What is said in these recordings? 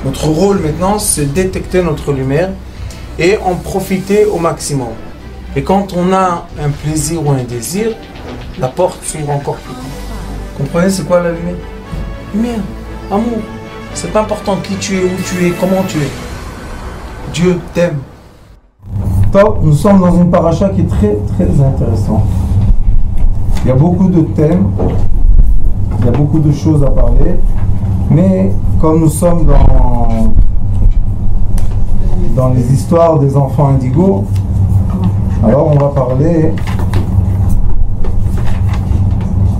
Notre rôle maintenant, c'est détecter notre lumière et en profiter au maximum. Et quand on a un plaisir ou un désir, la porte s'ouvre encore plus grand. Comprenez, c'est quoi la lumière? Lumière, amour. C'est pas important qui tu es, où tu es, comment tu es. Dieu t'aime. Top, nous sommes dans une paracha qui est très très intéressante. Il y a beaucoup de thèmes, il y a beaucoup de choses à parler, mais comme nous sommes dans les histoires des enfants indigos, alors on va parler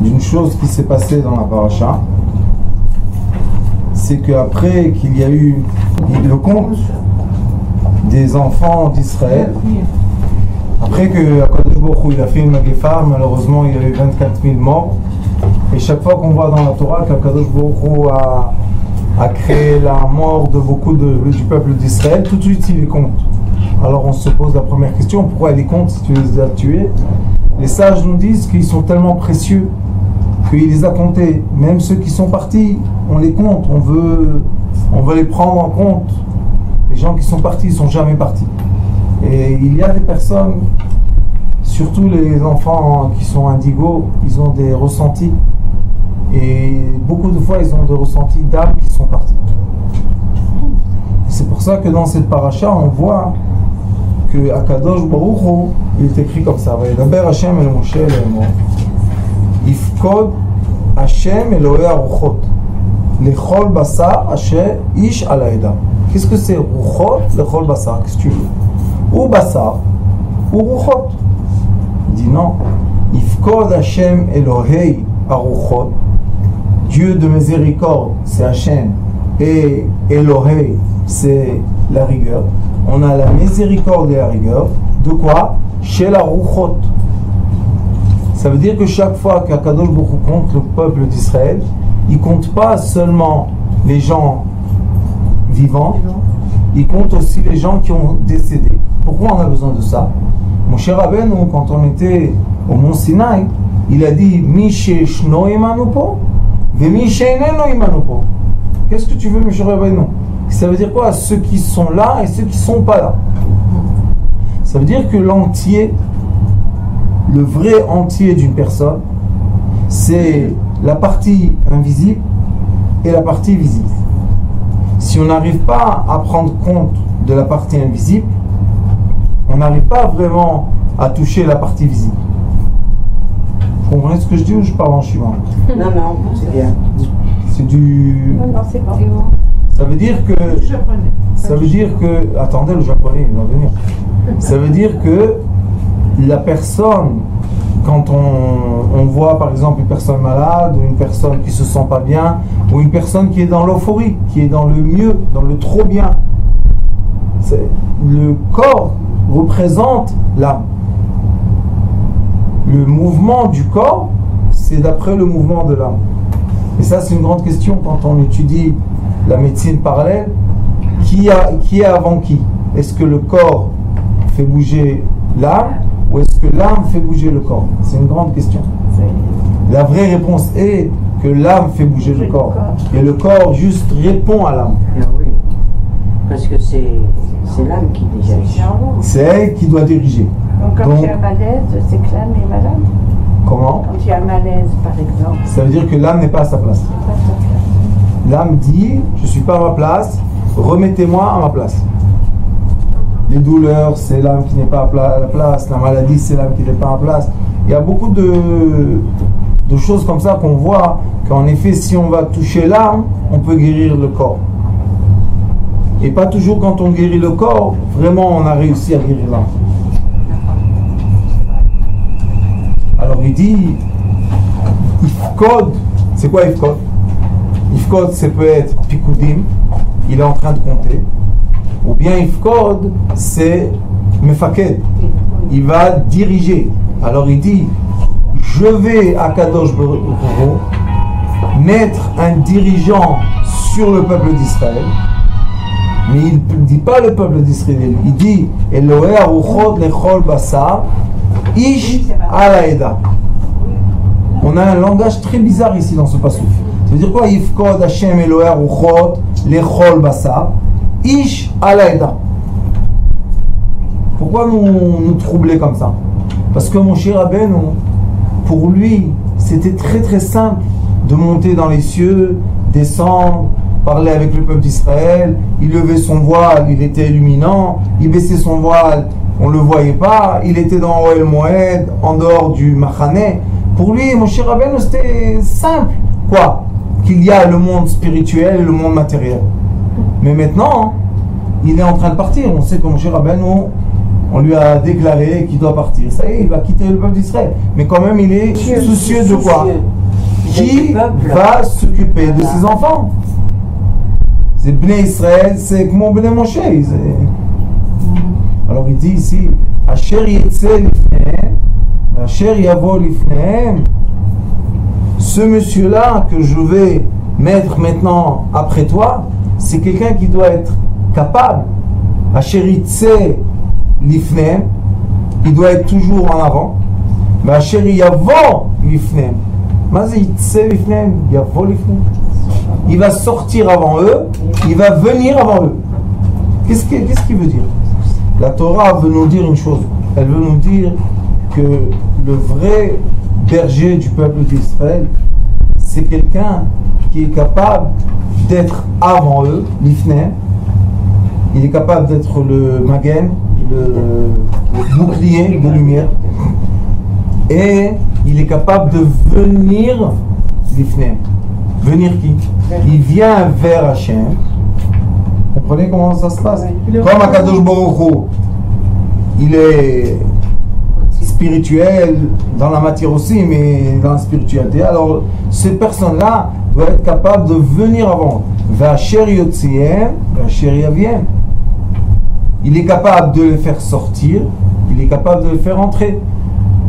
d'une chose qui s'est passée dans la paracha. C'est qu'après qu'il y a eu le conte des enfants d'Israël, après que Akadosh Baruch Hu, il a fait une maguefa, malheureusement il y a eu 24 000 morts, et chaque fois qu'on voit dans la Torah qu'Akadosh Baruch Hu a créé la mort de beaucoup du peuple d'Israël, tout de suite il les compte. Alors on se pose la première question, pourquoi il les compte si tu les as tués? Les sages nous disent qu'ils sont tellement précieux qu'il les a comptés. Même ceux qui sont partis, on les compte, on veut les prendre en compte. Les gens qui sont partis, ils ne sont jamais partis. Et il y a des personnes, surtout les enfants qui sont indigos, ils ont des ressentis. Et beaucoup de fois, ils ont des ressentis d'âmes qui sont partis. C'est pour ça que dans cette paracha, on voit que Akadosh Baruch Hu, il est écrit comme ça. Vayedaber Hashem el Moshe le'emor. Yifkod Hashem Elohei Aruchot. Lechol basar asher ish al haeda. Qu'est-ce que c'est Ruchot? Lechol basar. Qu'est-ce que tu veux? Ou basar, ou Ruchot. Il dit non. Yifkod Hashem Elohei Aruchot. Dieu de miséricorde, c'est Hashem. Et Elohei, c'est la rigueur. On a la miséricorde et la rigueur. De quoi? Chez la Ruchot. Ça veut dire que chaque fois qu'Akadosh Baruch Hu compte le peuple d'Israël, il ne compte pas seulement les gens vivants, il compte aussi les gens qui ont décédé. Pourquoi on a besoin de ça? Mon cher Rabbeinu, quand on était au Mont Sinaï, il a dit Mi sheshno imanu po, ve mi sheineno imanu po. Qu'est-ce que tu veux, mon cher Rabbeinu? Ça veut dire quoi? Ceux qui sont là et ceux qui ne sont pas là. Ça veut dire que l'entier, le vrai entier d'une personne, c'est la partie invisible et la partie visible. Si on n'arrive pas à prendre compte de la partie invisible, on n'arrive pas vraiment à toucher la partie visible. Vous comprenez ce que je dis ou je parle en chinois? Non, c'est bien. C'est du... Non, c'est pas. Ça veut dire que... Ça veut dire que... Attendez, le japonais, il va venir. Ça veut dire que la personne, quand on voit par exemple une personne malade, ou une personne qui se sent pas bien, ou une personne qui est dans l'euphorie, qui est dans le mieux, dans le trop bien, le corps représente l'âme. Le mouvement du corps, c'est d'après le mouvement de l'âme. Et ça, c'est une grande question quand on étudie la médecine parallèle. Qui est avant qui? Est-ce que le corps fait bouger l'âme ou est-ce que l'âme fait bouger le corps? C'est une grande question. La vraie réponse est que l'âme fait bouger le corps. Et le corps juste répond à l'âme. Ah oui. Parce que c'est l'âme qui dirige. C'est elle qui doit diriger. Donc quand il y a un malaise, c'est que l'âme est malade? Comment? Quand il y a un malaise, par exemple. Ça veut dire que l'âme n'est pas à sa place. L'âme dit, je ne suis pas à ma place, remettez-moi à ma place. Les douleurs, c'est l'âme qui n'est pas à la place. La maladie, c'est l'âme qui n'est pas à la place. Il y a beaucoup de choses comme ça qu'on voit qu'en effet, si on va toucher l'âme, on peut guérir le corps. Et pas toujours quand on guérit le corps, vraiment on a réussi à guérir l'âme. Alors il dit, Ifkod, c'est quoi Ifkod? Ifkod, ça peut être Pikoudim, il est en train de compter. Ou bien Ifkod, c'est Mefaked, il va diriger. Alors il dit, je vais à Kadosh Baruch Hu mettre un dirigeant sur le peuple d'Israël. Mais il ne dit pas le peuple d'Israël, il dit Elohei Aruchot lechol basar ish al haeda. On a un langage très bizarre ici dans ce passage. Ça veut dire quoi? Yifkod Hashem Elohei Aruchot lechol basar, ish alaïda. Pourquoi nous troubler comme ça? Parce que mon cher Rabbeinu, pour lui, c'était très très simple de monter dans les cieux, descendre, parler avec le peuple d'Israël. Il levait son voile, il était illuminant. Il baissait son voile, on ne le voyait pas. Il était dans Ohel Moed, en dehors du Machané. Pour lui, mon cher Rabbeinu, c'était simple. Quoi? Qu'il y a le monde spirituel et le monde matériel. Mais maintenant, il est en train de partir. On sait que mon cher Rabbeinu, on lui a déclaré qu'il doit partir. Ça y est, il va quitter le peuple d'Israël. Mais quand même, il est soucieux de quoi? Qui va s'occuper de ses enfants? C'est Bnei Israël, c'est comme Bnei Moshe. Alors il dit ici, Asher yetze lifnehem, Asher yavo lifnehem. Ce monsieur-là que je vais mettre maintenant après toi, c'est quelqu'un qui doit être capable. Asher yetze lifnehem, il doit être toujours en avant. Mais Asher yavo lifnehem. Il va sortir avant eux, il va venir avant eux. Qu'est-ce qu'il veut dire? La Torah veut nous dire une chose. Elle veut nous dire que le vrai berger du peuple d'Israël, c'est quelqu'un qui est capable d'être avant eux, l'ifnem. Il est capable d'être le magen, le bouclier de lumière. Et il est capable de venir l'ifnem. Venir qui? Il vient vers Hachem. Vous comprenez comment ça se passe? Comme Akadosh Baruch Hu, il est spirituel dans la matière aussi, mais dans la spiritualité. Alors, cette personne-là doit être capable de venir avant. V'asher yotziem, v'asher yaviem. Il est capable de les faire sortir, il est capable de les faire entrer.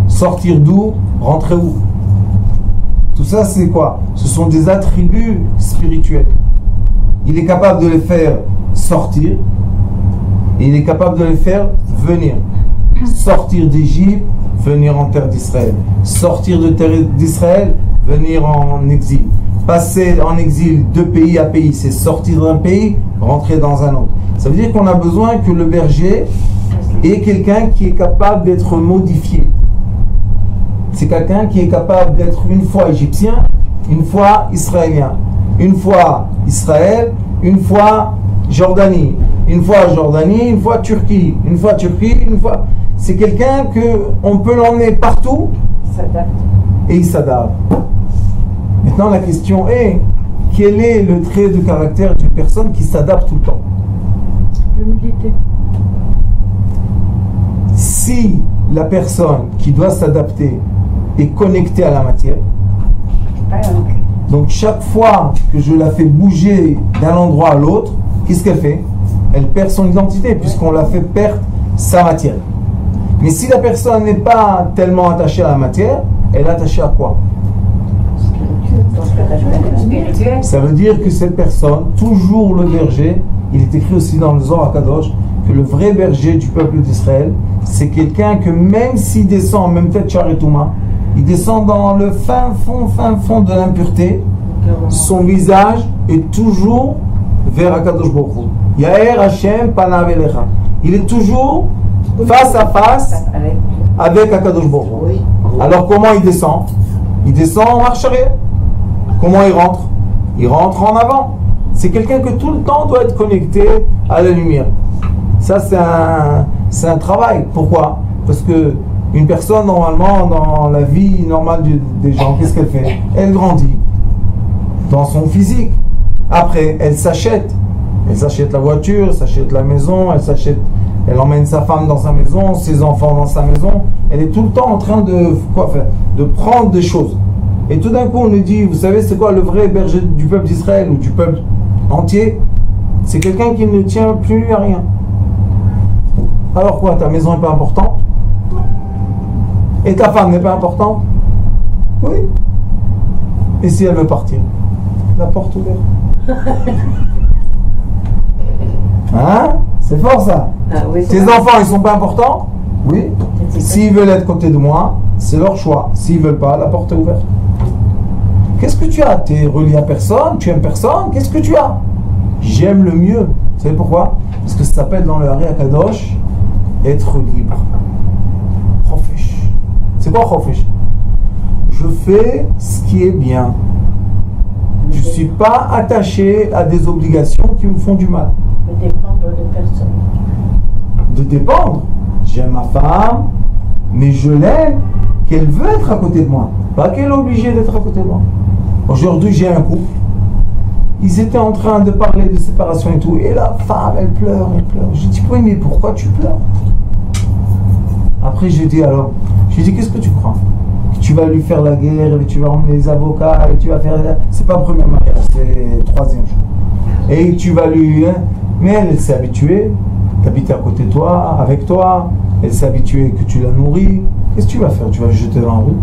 Sortir d'où? Rentrer où? Tout ça, c'est quoi? Ce sont des attributs spirituels. Il est capable de les faire sortir et il est capable de les faire venir. Sortir d'Égypte, venir en terre d'Israël. Sortir de terre d'Israël, venir en exil. Passer en exil de pays à pays, c'est sortir d'un pays, rentrer dans un autre. Ça veut dire qu'on a besoin que le berger ait quelqu'un qui est capable d'être modifié. C'est quelqu'un qui est capable d'être une fois égyptien, une fois israélien, une fois Israël, une fois Jordanie, une fois Turquie, une fois Turquie, une fois. C'est quelqu'un qu'on peut l'emmener partout et il s'adapte. Maintenant la question est, quel est le trait de caractère d'une personne qui s'adapte tout le temps? L'humilité. Si la personne qui doit s'adapter est connectée à la matière, donc chaque fois que je la fais bouger d'un endroit à l'autre, qu'est-ce qu'elle fait? Elle perd son identité puisqu'on la fait perdre sa matière. Mais si la personne n'est pas tellement attachée à la matière, elle est attachée à quoi? Spirituel. Ça veut dire que cette personne, toujours le berger, il est écrit aussi dans le Zohar HaKadosh que le vrai berger du peuple d'Israël, c'est quelqu'un que même s'il descend, même peut-être Charetouma, il descend dans le fin fond de l'impureté, son visage est toujours vers HaKadosh Baruch Hu. Yaher Hashem panav elecha. Il est toujours face à face avec HaKadosh Baruch Hu. Alors comment il descend? Il descend en marche arrière. Comment il rentre? Il rentre en avant. C'est quelqu'un que tout le temps doit être connecté à la lumière. Ça, c'est un travail. Pourquoi? Parce que une personne, normalement, dans la vie normale des gens, qu'est-ce qu'elle fait? Elle grandit dans son physique. Après, elle s'achète. Elle s'achète la voiture, elle s'achète la maison, elle emmène sa femme dans sa maison, ses enfants dans sa maison. Elle est tout le temps en train de quoi faire? De prendre des choses. Et tout d'un coup, on nous dit, vous savez, c'est quoi le vrai berger du peuple d'Israël ou du peuple entier? C'est quelqu'un qui ne tient plus à rien. Alors quoi, ta maison n'est pas importante? Et ta femme n'est pas importante? Oui. Et si elle veut partir? La porte ouverte. Hein? C'est fort ça. Oui, tes enfants, ils sont pas importants? Oui. S'ils veulent être côté de moi, c'est leur choix. S'ils veulent pas, la porte est ouverte. Qu'est-ce que tu as? Tu es relié à personne? Tu aimes personne? Qu'est-ce que tu as? j'aime le mieux. Vous savez pourquoi? Parce que ça s'appelle dans le Hari Akadosh être libre. Chofesh. C'est quoi Chofesh? Je fais ce qui est bien. Je ne suis pas attaché à des obligations qui me font du mal. De dépendre de personne. De dépendre. J'aime ma femme, mais je l'aime qu'elle veut être à côté de moi. Pas qu'elle est obligée d'être à côté de moi. Aujourd'hui, j'ai un couple. Ils étaient en train de parler de séparation et tout. Et la femme, elle pleure, elle pleure. Je dis, oui, mais pourquoi tu pleures? Après, j'ai dit, alors, qu'est-ce que tu crois? Tu vas lui faire la guerre, et tu vas emmener les avocats, et tu vas faire... C'est pas le premier mariage, c'est le troisième jour. Et tu vas lui... Hein, mais elle s'est habituée, t'habites à côté de toi, avec toi, elle s'est habituée que tu la nourris. Qu'est-ce que tu vas faire? Tu vas le jeter dans la rue?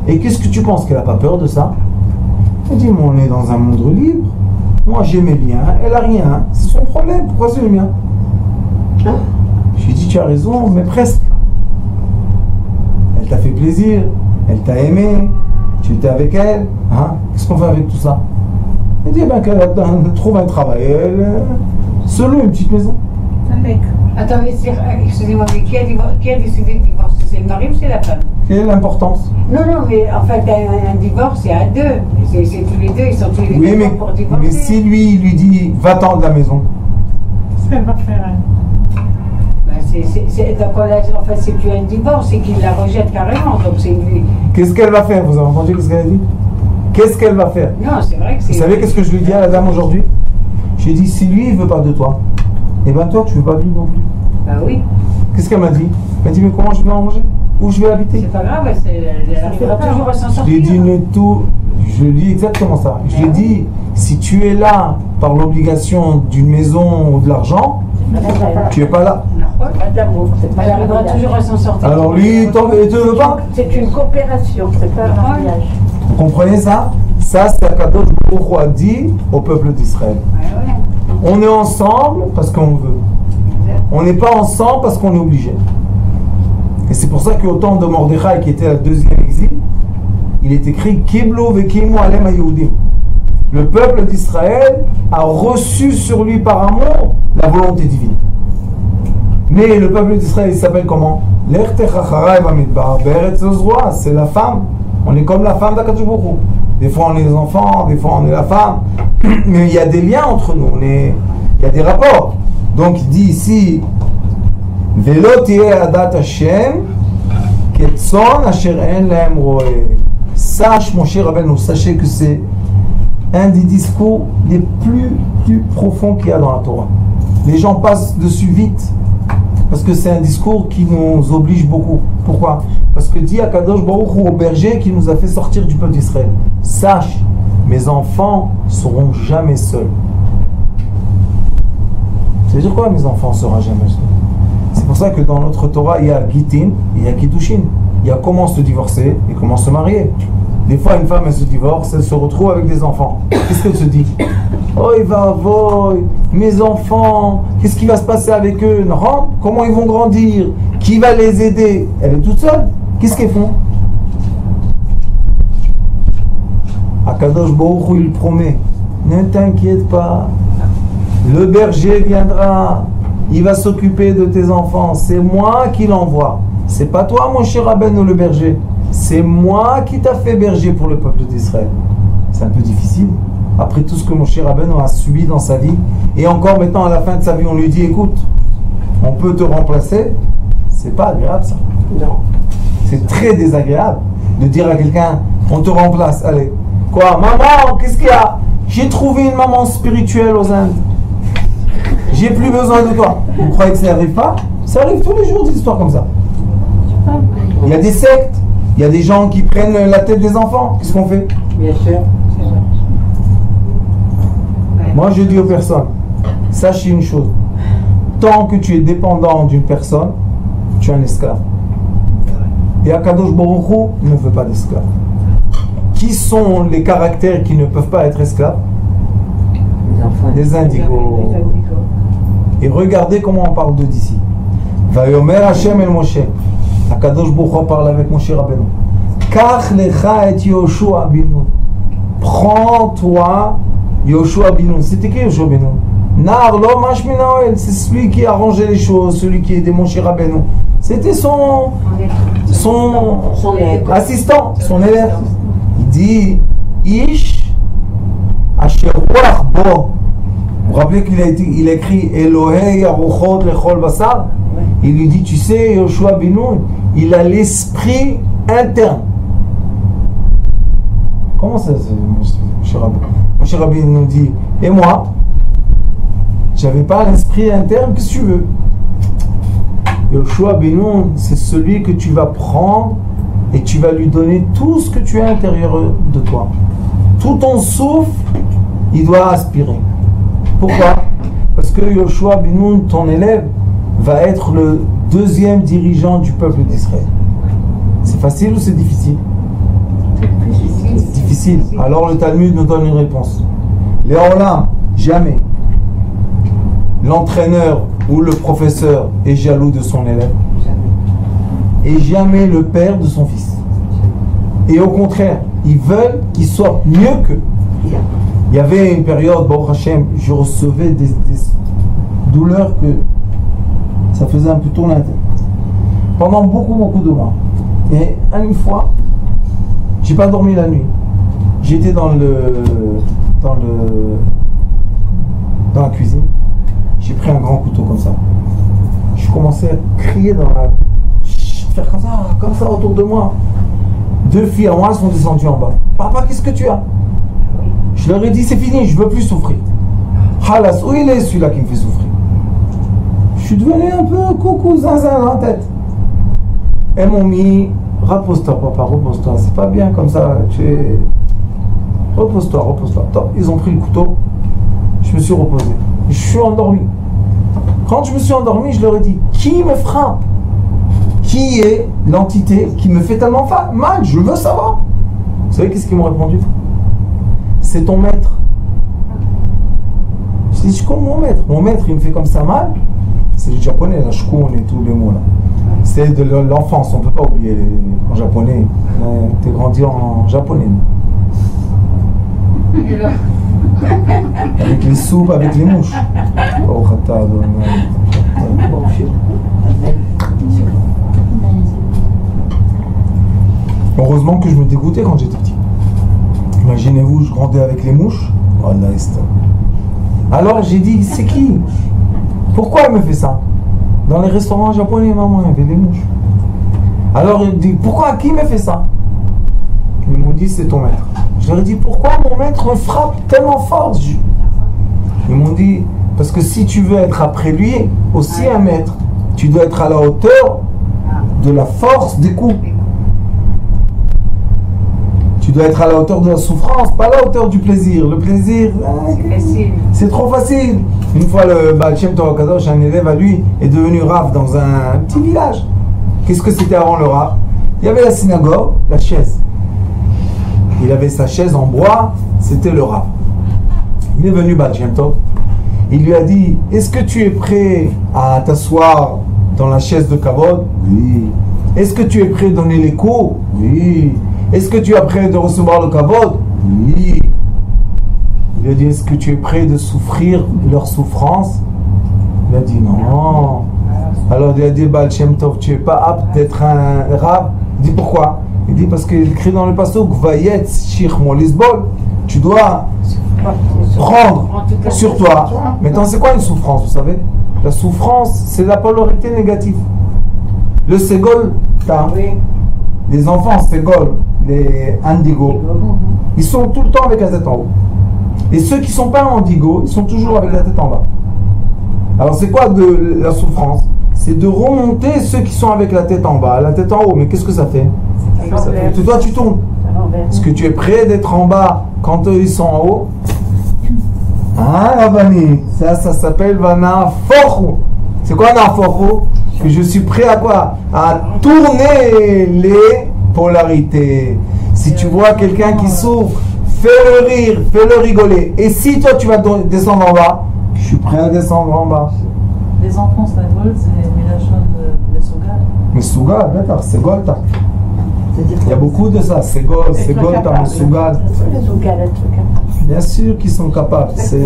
Et qu'est-ce que tu penses? Qu'elle n'a pas peur de ça? Elle dit, on est dans un monde libre. Moi, j'aimais bien, elle a rien. C'est son problème, pourquoi c'est le mien? Hein? J'ai dit, tu as raison, mais presque. Elle t'a fait plaisir, elle t'a aimé, tu étais avec elle. Hein? Qu'est-ce qu'on fait avec tout ça? Elle dit, ben, qu'elle trouve un travail, elle se loue une petite maison. Attends, excusez-moi, mais qui a décidé de divorcer? C'est le mari ou c'est la femme? Quelle est l'importance? Non, mais en fait, un divorce, c'est à deux. C'est tous les deux, ils sont tous les oui, deux pour divorcer. Mais si lui, il lui dit, va-t'en de la maison. Qu'est-ce qu'elle va faire? Donc, en fait, c'est plus un divorce, c'est qu'il la rejette carrément. Donc, c'est lui. Qu'est-ce qu'elle va faire? Vous avez entendu qu'est-ce qu'elle a dit? Qu'est-ce qu'elle va faire? Non, c'est vrai que c'est... Vous savez qu'est-ce que je lui dis à la dame aujourd'hui? J'ai dit, si lui, il veut pas de toi, et ben toi, tu veux pas de lui non plus. Bah oui. Qu'est-ce qu'elle m'a dit? Elle m'a dit, mais comment je vais en manger? Où je vais habiter? C'est pas grave, elle arrivera toujours à s'en Je lui ai sortir. dit, je lui ai dit exactement ça. Je lui ai dit, si tu es là par l'obligation d'une maison ou de l'argent, tu n'es pas là. Pas d'amour, c'est pas Elle arrivera toujours à s'en sortir. Alors lui, il te veut pas? C'est une coopération, c'est pas un mariage. Vous comprenez ça? Ça, c'est Akadosh Baruch Hu a dit au peuple d'Israël. Ouais. On est ensemble parce qu'on veut. On n'est pas ensemble parce qu'on est obligé. Et c'est pour ça qu'au temps de Mordechai, qui était à la deuxième exil, il est écrit Kiblo vekimu alem haYehudim. Le peuple d'Israël a reçu sur lui par amour la volonté divine. Mais le peuple d'Israël, il s'appelle comment? C'est la femme. On est comme la femme d'Akadosh Baruch Hu. Des fois on est les enfants, des fois on est la femme. Mais il y a des liens entre nous. Il y a des rapports. Donc il dit ici Velo tieh adat Hashem ketzon asher en lahem roeh. Sache mon cher Rabbeinu, sachez que c'est un des discours les plus profonds qu'il y a dans la Torah. Les gens passent dessus vite parce que c'est un discours qui nous oblige beaucoup. Pourquoi? Parce que dit Akadosh Baruch Hu au berger qui nous a fait sortir du peuple d'Israël, sache, mes enfants ne seront jamais seuls. C'est-à-dire quoi, mes enfants ne seront jamais seuls? C'est pour ça que dans notre Torah, il y a Gitin, il y a Kiddushin. Il y a comment se divorcer et comment se marier. Des fois, une femme, elle se divorce, elle se retrouve avec des enfants. Qu'est-ce qu'elle se dit? Oh, il va, mes enfants, qu'est-ce qui va se passer avec eux? Non, comment ils vont grandir? Qui va les aider? Elle est toute seule. Qu'est-ce qu'elles font? Akadosh Baruch Hu, il promet, ne t'inquiète pas, le berger viendra, il va s'occuper de tes enfants, c'est moi qui l'envoie. C'est pas toi, mon cher Rabbeinu, le berger. C'est moi qui t'a fait berger pour le peuple d'Israël. C'est un peu difficile. Après tout ce que mon cher Rabbeinu a subi dans sa vie, et encore maintenant à la fin de sa vie, on lui dit, écoute, on peut te remplacer. C'est pas agréable ça. Non. C'est très désagréable de dire à quelqu'un, on te remplace. Allez. Quoi? Maman, qu'est-ce qu'il y a? J'ai trouvé une maman spirituelle aux Indes. J'ai plus besoin de toi. Vous croyez que ça n'arrive pas? Ça arrive tous les jours des histoires comme ça. Il y a des sectes, il y a des gens qui prennent la tête des enfants. Qu'est-ce qu'on fait? Bien sûr. Moi je dis aux personnes, sachez une chose, tant que tu es dépendant d'une personne, tu es un esclave. Et Akadosh Baruch Hu ne veut pas d'esclaves. Qui sont les caractères qui ne peuvent pas être esclaves? Les indigos. Et regardez comment on parle d'eux d'ici. Vayomer Hashem el Moshe. Akadosh Baruch Hu parle avec Moshe Rabbeinu. Kach lecha et Yoshua bin Nun. Prends-toi Yoshua Binoun. C'était qui Yoshua Binoun? Nar lo mashminaoel, c'est celui qui arrangeait les choses, celui qui aidait Moshe Rabbeinu. C'était son assistant, son élève. Il dit Ish Asher Ruach Bo. Vous vous rappelez qu'il a écrit Elohei Aruchot Lechol Basar? Il lui dit, tu sais, Yoshua Binoun, il a l'esprit interne. Comment ça, Moshe Rabbeinu nous dit, et moi, j'avais pas l'esprit interne, qu'est-ce que tu veux? Yoshua Binoun, c'est celui que tu vas prendre et tu vas lui donner tout ce que tu as à l'intérieur de toi. Tout ton souffle, il doit aspirer. Pourquoi? Parce que Yoshua Binoun, ton élève, va être le deuxième dirigeant du peuple d'Israël. C'est facile ou c'est difficile? C'est difficile. Alors le Talmud nous donne une réponse. Les Olam, jamais l'entraîneur ou le professeur est jaloux de son élève. Et jamais le père de son fils. Et au contraire, ils veulent qu'il soit mieux qu'eux. Il y avait une période, Baruch Hashem, je recevais des douleurs que ça faisait un peu tourner la tête. Pendant beaucoup de mois. Et une fois, j'ai pas dormi la nuit. J'étais dans la cuisine. J'ai pris un grand couteau comme ça. Je commençais à crier faire comme ça autour de moi. 2 filles à moi sont descendues en bas. Papa, qu'est-ce que tu as? Je leur ai dit, c'est fini, je veux plus souffrir. Halas, où il est celui-là qui me fait souffrir? Je suis devenu un peu coucou, zinzin dans la tête. Elles m'ont mis, repose-toi papa, repose-toi, c'est pas bien comme ça, repose-toi. Ils ont pris le couteau, je me suis reposé, je suis endormi. Quand je me suis endormi, je leur ai dit, qui me frappe? Qui est l'entité qui me fait tellement mal? Je veux savoir. Vous savez qu'est-ce qu'ils m'ont répondu? C'est ton maître. Je dis, je connais mon maître. Mon maître, il me fait comme ça mal. C'est le japonais, la shkun et tous les mots là. C'est de l'enfance, on ne peut pas oublier en japonais. T'es grandi en japonais. Avec les soupes, avec les mouches. Heureusement que je me dégoûtais quand j'étais petit. Imaginez-vous, je grandais avec les mouches. Oh là, alors j'ai dit, c'est qui? Pourquoi elle me fait ça? Dans les restaurants japonais, maman, il y avait des mouches. Alors il dit, pourquoi? Qui me fait ça? Ils m'ont dit, c'est ton maître. Je leur ai dit, pourquoi mon maître me frappe tellement fort? Ils m'ont dit, parce que si tu veux être après lui, aussi un maître, tu dois être à la hauteur de la force des coups. Tu dois être à la hauteur de la souffrance, pas à la hauteur du plaisir. Le plaisir, c'est trop facile. Une fois, le Baal Shem Tov HaKadosh, un élève à lui, est devenu Rav dans un petit village. Qu'est-ce que c'était avant le Rav? Il y avait la synagogue, la chaise. Il avait sa chaise en bois, c'était le Rav. Il est venu Baal Shem Tov. Il lui a dit, est-ce que tu es prêt à t'asseoir dans la chaise de Kavod? Oui. Est-ce que tu es prêt à donner les cours? Oui. Est-ce que tu es prêt de recevoir le kavod? Oui. Il a dit, est-ce que tu es prêt de souffrir leur souffrance? Il a dit non. Alors il a dit, Baal Shem Tov, tu n'es pas apte d'être un rab. Il dit pourquoi? Il dit parce qu'il est écrit dans le pasuk, Vayetz Shich Molisbol. Tu dois prendre sur toi. Maintenant, c'est quoi une souffrance, vous savez? La souffrance, c'est la polarité négative. Le ségol, les enfants ségol, les indigo, ils sont tout le temps avec la tête en haut. Et ceux qui ne sont pas indigo, ils sont toujours avec la tête en bas. Alors c'est quoi de la souffrance? C'est de remonter ceux qui sont avec la tête en bas, la tête en haut. Mais qu'est-ce que ça fait? Ça fait que toi tu tournes. Est-ce que tu es prêt d'être en bas quand eux ils sont en haut? Ah Rabani, ça s'appelle Vana Forou. C'est quoi Vana Forou? Que je suis prêt à quoi? À tourner les polarités. Si tu vois quelqu'un qui souffre, fais-le rire, fais-le rigoler. Et si toi tu vas descendre en bas, je suis prêt à descendre en bas. Les enfants, c'est Milachon de Mesougal, d'accord, c'est Golta. Il y a beaucoup de ça, c'est Golta, Mesougal. Il Bien sûr qu'ils sont capables. C'est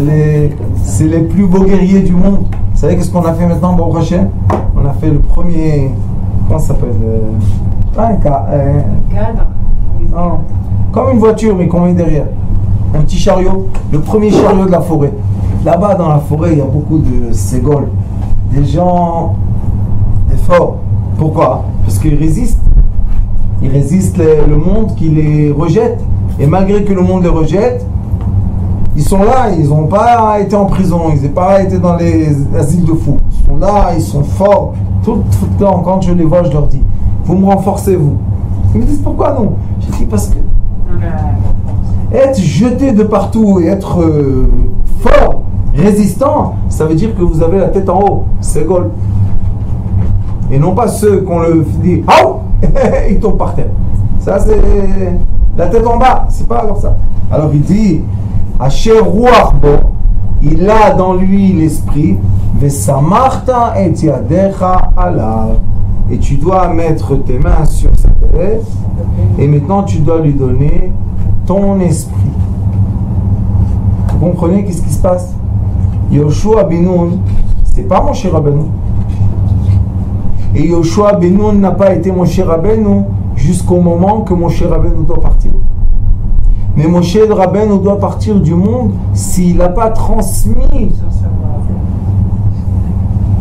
les plus beaux guerriers du monde. Vous savez qu'est-ce qu'on a fait maintenant, Baruch Hashem? On a fait le premier... Comment ça s'appelle? Pas un cadre. Non. Comme une voiture, mais qu'on met derrière. Un petit chariot. Le premier chariot de la forêt. Là-bas, dans la forêt, il y a beaucoup de ségoles. Des gens... des forts. Pourquoi? Parce qu'ils résistent. Ils résistent le monde qui les rejette. Et malgré que le monde les rejette, ils sont là, ils n'ont pas été en prison, ils n'ont pas été dans les asiles de fous. Ils sont là, ils sont forts. Tout le temps, quand je les vois, je leur dis, vous me renforcez, vous. Ils me disent, pourquoi non? Je dis, parce que être jeté de partout et être fort, résistant, ça veut dire que vous avez la tête en haut. C'est Gaulle. Et non pas ceux qu'on le dit, oh, ils tombent par terre. Ça, c'est la tête en bas. C'est pas comme ça. Alors il dit, Asher Ruach Bo, il a dans lui l'esprit, Vesamarta et Yadecha alav. Et tu dois mettre tes mains sur sa tête. Et maintenant, tu dois lui donner ton esprit. Vous comprenez qu'est-ce qui se passe? Yoshua ben Nun, c'est pas Moshe Rabbeinu. Et Yoshua ben Nun n'a pas été Moshe Rabbeinu jusqu'au moment que Moshe Rabbeinu doit partir. Mais Moshe Rabbeinu doit partir du monde s'il n'a pas transmis.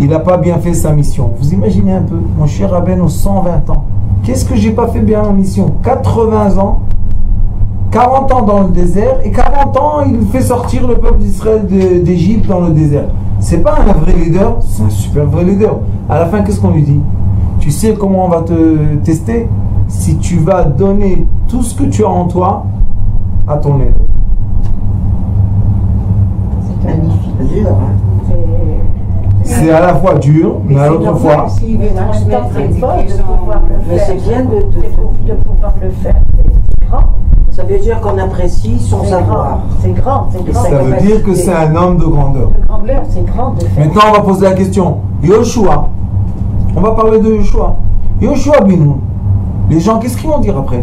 Il n'a pas bien fait sa mission. Vous imaginez un peu, Moshe Rabbeinu 120 ans. Qu'est-ce que j'ai pas fait bien ma mission? 80 ans, 40 ans dans le désert, et 40 ans il fait sortir le peuple d'Israël d'Égypte dans le désert. C'est pas un vrai leader, c'est un super vrai leader. À la fin, qu'est-ce qu'on lui dit? Tu sais comment on va te tester? Si tu vas donner tout ce que tu as en toi à ton élève. C'est magnifique. C'est dur, hein? C'est à la fois dur, mais à l'autre fois. S'il veut En même temps, transmettre c'est l'éducation, bon de pouvoir le Mais faire. c'est bien de pouvoir le faire. C'est grand. Ça veut dire qu'on apprécie son C'est savoir. grand. C'est grand. C'est grand. Ça veut dire que c'est un homme de grandeur. De grandeur, c'est grand de faire. Maintenant, on va poser la question. Yoshua. On va parler de Yoshua. Yoshua ben Nun. Les gens, qu'est-ce qu'ils vont dire après?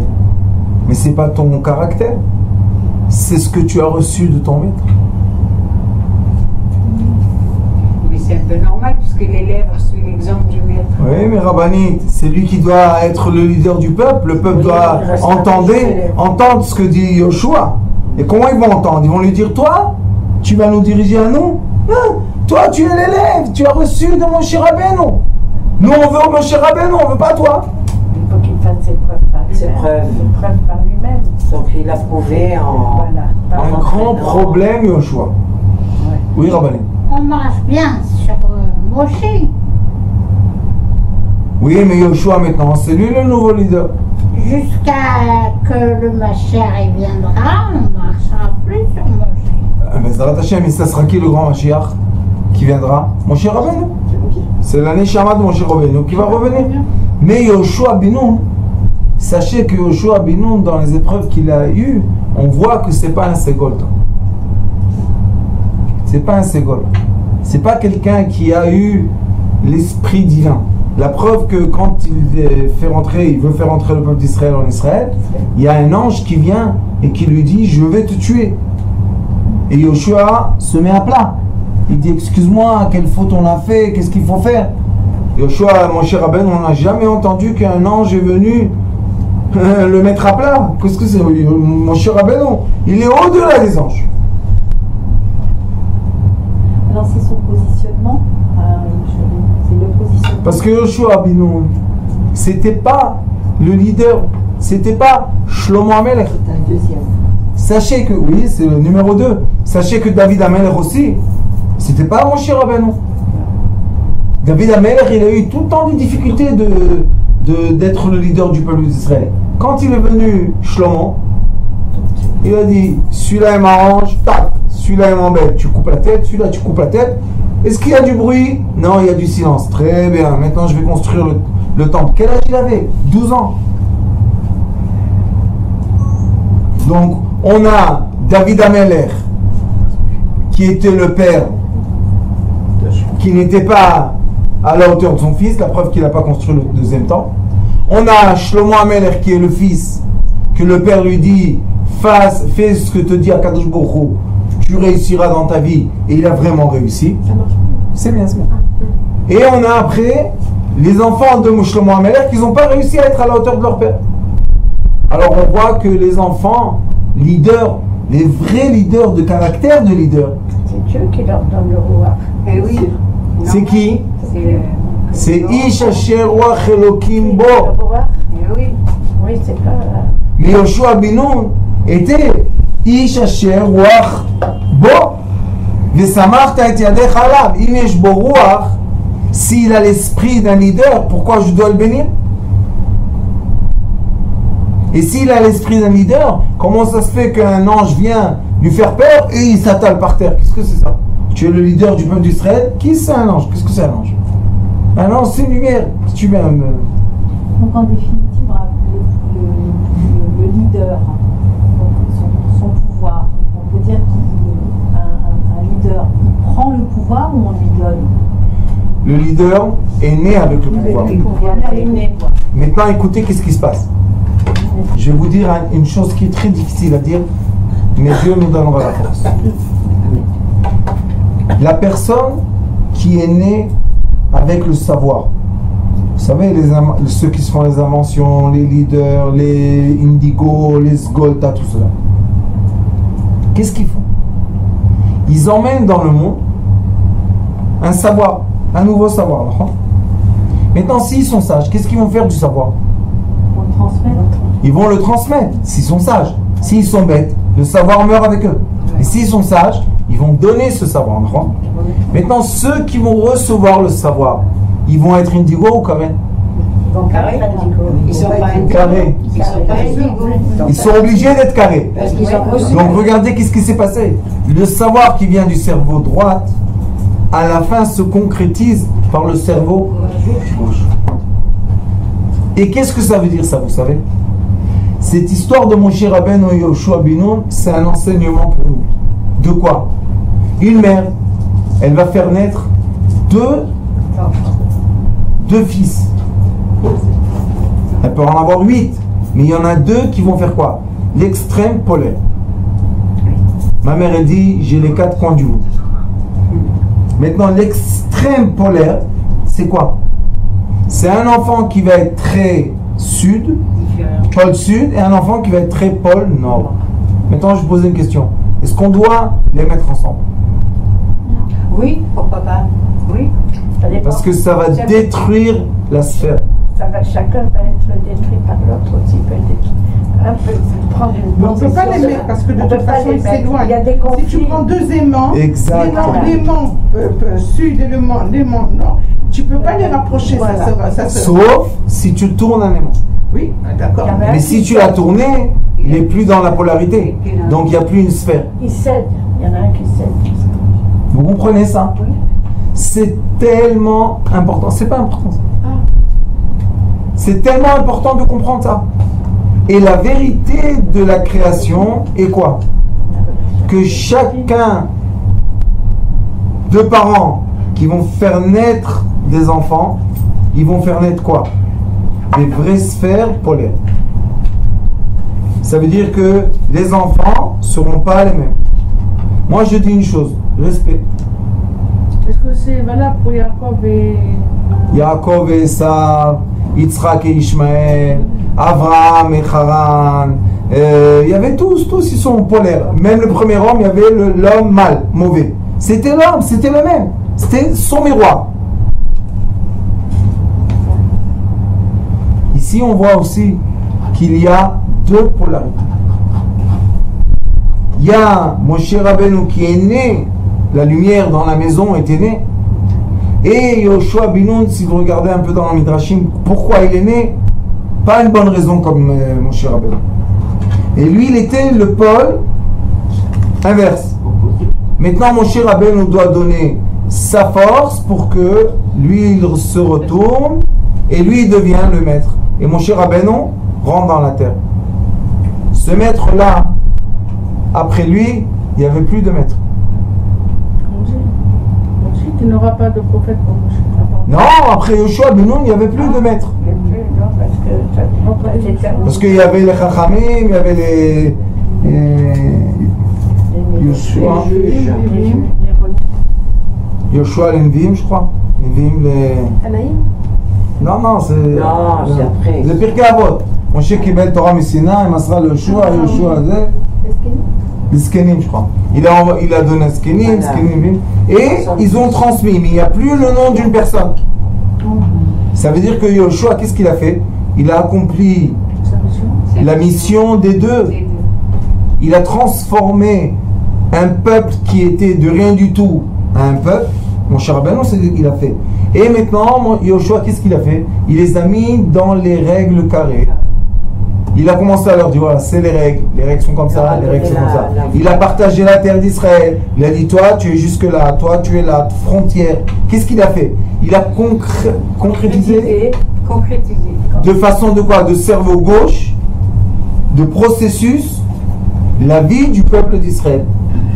Mais c'est pas ton caractère. C'est ce que tu as reçu de ton maître. mais c'est un peu normal puisque l'élève suit l'exemple du maître. Oui, mais Rabbanit, c'est lui qui doit être le leader du peuple. Le peuple Oui, doit il reste entendre ce que dit Yoshua. Et comment ils vont entendre? Ils vont lui dire, toi, tu vas nous diriger à nous? Hein? Toi, tu es l'élève, tu as reçu de Moshe Rabbeinu. Nous, on veut Moshe Rabbeinu, on veut pas toi. Il faut qu'il fasse ses preuves par lui-même. Ses preuves. Ses preuves par lui-même. Donc il a prouvé en... Voilà. Par Un grand entraînant. problème, Yoshua. Ouais. Oui, Rabbanit. On marche bien sur Moshe. Oui, mais Yoshua maintenant, c'est lui le nouveau leader. Jusqu'à que le Mashiach viendra, on marchera plus sur Moshe. Mais Zarat Hashem, ça sera qui le grand Mashiach qui viendra? Moshe Rabbeinu. C'est l'année Shama de Moshe Rabbeinu qui va revenir. Mais Yoshua ben Nun, sachez que Yoshua ben Nun, dans les épreuves qu'il a eues, on voit que c'est pas un ségol. C'est pas un ségol. C'est pas quelqu'un qui a eu l'esprit divin. La preuve que quand il veut faire entrer le peuple d'Israël en Israël, il y a un ange qui vient et qui lui dit, je vais te tuer. Et Yoshua se met à plat. Il dit, excuse-moi, quelle faute on a fait, qu'est-ce qu'il faut faire? Yoshua, mon cher Rabbeinu, on n'a jamais entendu qu'un ange est venu le mettre à plat. Qu'est-ce que c'est? Mon cher Rabbeinu, il est au-delà des anges. Alors c'est son positionnement, c'est le positionnement. Parce que Yoshua ben Nun, c'était pas le leader, c'était pas Shlomo HaMelech. C'est un deuxième. Sachez que, oui, c'est le numéro 2. Sachez que David HaMelech aussi, c'était pas Moshe Rabbeinu. David HaMelech, il a eu tout le temps des difficultés d'être le leader du peuple d'Israël. Quand il est venu Shlomo, il a dit, celui-là il m'arrange, tac, celui-là il m'embête, tu coupes la tête, celui-là tu coupes la tête. Est-ce qu'il y a du bruit? Non, il y a du silence. Très bien, maintenant je vais construire le temple. Quel âge il avait? 12 ans. Donc, on a David HaMelech, qui était le père, qui n'était pas à la hauteur de son fils, la preuve qu'il n'a pas construit le deuxième temple. On a Shlomo HaMelech, qui est le fils, que le père lui dit, fais ce que te dit Akadosh Baruch Hu, tu réussiras dans ta vie, et il a vraiment réussi. Ça marche. C'est bien, c'est bien. Et on a après les enfants de Shlomo HaMelech qui n'ont pas réussi à être à la hauteur de leur père. Alors on voit que les enfants, leaders, les vrais leaders de caractère de leader, C'est Dieu qui leur donne le roi. Eh oui. c'est qui? C'est Ish Asher Ruach Elokim Bo. Le roi, Eh oui. oui, c'est pas. Mais Yoshua ben Nun était Ish Asher Ruach Bo. Vesamachta et Yadecha Alav. Im yesh bo ruach, s'il a l'esprit d'un leader, pourquoi je dois le bénir? Et s'il a l'esprit d'un leader, comment ça se fait qu'un ange vient lui faire peur et il s'attale par terre? Qu'est-ce que c'est ça? Tu es le leader du peuple d'Israël. Qui c'est un ange? Qu'est-ce que c'est un ange? Un ange, c'est une lumière. Si tu viens me... Donc en définitive, le leader, donc son pouvoir, on peut dire qu'un leader, il prend le pouvoir ou on lui donne? Le leader est né avec le pouvoir. Il est né. Maintenant, écoutez, qu'est-ce qui se passe? Je vais vous dire une chose qui est très difficile à dire, mais Dieu nous donnera la force. La personne qui est née avec le savoir, vous savez, ceux qui se font les inventions, les leaders, les Indigo, les Sgolta, tout cela, qu'est-ce qu'ils font? Ils emmènent dans le monde un savoir, un nouveau savoir. Maintenant, s'ils sont sages, qu'est-ce qu'ils vont faire du savoir? On le transmet? Ils vont le transmettre, s'ils sont sages. S'ils sont bêtes, le savoir meurt avec eux. Et s'ils sont sages, ils vont donner ce savoir. Maintenant, ceux qui vont recevoir le savoir, ils vont être indigo ou carré? Carré. Ils sont pas indigo. Carré. Ils sont pas indigo. Ils sont obligés d'être carrés. Parce qu'ils ont reçu. Donc regardez qu'est-ce qui s'est passé. Le savoir qui vient du cerveau droit, à la fin se concrétise par le cerveau gauche. Et qu'est-ce que ça veut dire ça, vous savez? Cette histoire de Moshe Rabbeinu et Yoshua ben Nun, c'est un enseignement pour nous. De quoi? Une mère, elle va faire naître deux fils. Elle peut en avoir 8, mais il y en a 2 qui vont faire quoi? L'extrême polaire. Ma mère, elle dit, j'ai les 4 coins du monde. Maintenant, l'extrême polaire, c'est quoi? C'est un enfant qui va être très sud, pôle sud, et un enfant qui va être très pôle nord. Maintenant, je vais poser une question. Est-ce qu'on doit les mettre ensemble? Oui, pourquoi pas? Oui. Ça dépend. Parce que ça va détruire la sphère. Chacun va être détruit par l'autre aussi, peut être détruit. Un peut prendre une Mais on ne peut pas les mettre parce que de toute façon ils s'éloignent. Il y a des Si conflits. tu prends 2 aimants, Exactement. l'aimant sud et l'aimant nord, tu ne peux pas les rapprocher, Voilà. ça sera. Sauf si tu tournes un aimant. Oui, d'accord. Il y a Mais si tu l'as tourné, il n'est plus dans la polarité. Donc il n'y a plus une sphère. Il cède. Il y en a un qui cède. Vous comprenez ça? C'est tellement important. C'est pas important ça. C'est tellement important de comprendre ça. Et la vérité de la création est quoi? Que chacun de parents qui vont faire naître des enfants, ils vont faire naître quoi? Des vraies sphères polaires. Ça veut dire que les enfants ne seront pas les mêmes. Moi je dis une chose, respect. Est-ce que c'est valable pour Jacob et... Yaakov et Esav, Yitzhak et Ishmaël, Abraham et Haran, il y avait tous ils sont polaires. Même le premier homme, il y avait l'homme mal, mauvais. C'était l'homme, c'était le même. C'était son miroir. Ici, on voit aussi qu'il y a 2 polarités. Il y a Moshe Rabbeinu qui est né, la lumière dans la maison était née. Et Yoshua ben Nun, si vous regardez un peu dans le Midrashim, pourquoi il est né? Pas une bonne raison comme Moshe Rabbeinu. Et lui, il était le pôle inverse. Maintenant, Moshe Rabbeinu doit donner sa force pour que lui, il se retourne et lui, il devient le maître. Et Moshe Rabbeinu rentre dans la terre. Ce maître-là, après lui, il n'y avait plus de maître. Il n'aura pas de prophète pour Moshe. Non, après Yoshua ben Nun, il n'y avait plus de maître. Il n'y a plus, non, parce que ça. Parce qu'il y avait les Chachamim, il y avait Yoshua. Yoshua l'Envim, je crois. L'Envim, les... Non, c'est... Non, c'est après. זה פרקי אבות. משה קיבל תורה מסיני, מסרה ליהושע, יהושע זה... Les je crois. Il a donné Skenim, Skenim, et ils ont transmis, mais il n'y a plus le nom d'une personne. Ça veut dire que Yoshua, qu'est-ce qu'il a fait? Il a accompli la mission des deux. Il a transformé un peuple qui était de rien du tout à un peuple. Mon cher Rabbeinu, c'est ce qu'il a fait. Et maintenant, Yoshua, qu'est-ce qu'il a fait? Il les a mis dans les règles carrées. Il a commencé à leur dire, voilà, c'est les règles sont comme ça, les règles sont comme ça. Il a partagé la terre d'Israël. Il a dit, toi, tu es jusque là, toi, tu es la frontière. Qu'est-ce qu'il a fait? Il a concrétisé de façon de quoi? De cerveau gauche, de processus, la vie du peuple d'Israël.